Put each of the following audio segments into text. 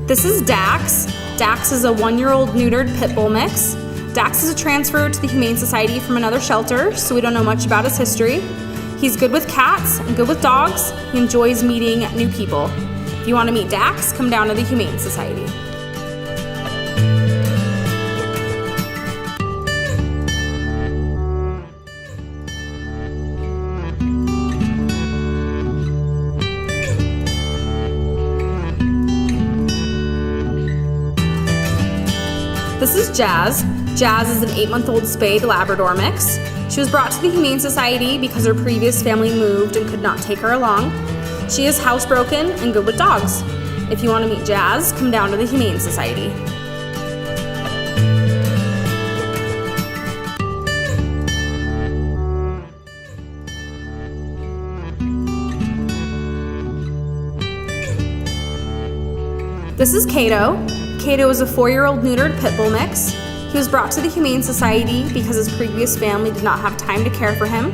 This is Dax. Dax is a 1-year-old neutered pit bull mix. Dax is a transfer to the Humane Society from another shelter, so we don't know much about his history. He's good with cats and good with dogs. He enjoys meeting new people. If you want to meet Dax, come down to the Humane Society. This is Jazz. Jazz is an 8-month-old spayed Labrador mix. She was brought to the Humane Society because her previous family moved and could not take her along. She is housebroken and good with dogs. If you want to meet Jazz, come down to the Humane Society. This is Kato. Kato is a 4-year-old neutered pit bull mix. He was brought to the Humane Society because his previous family did not have time to care for him.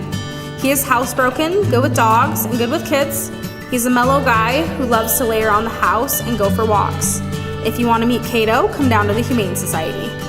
He is housebroken, good with dogs, and good with kids. He's a mellow guy who loves to lay around the house and go for walks. If you want to meet Kato, come down to the Humane Society.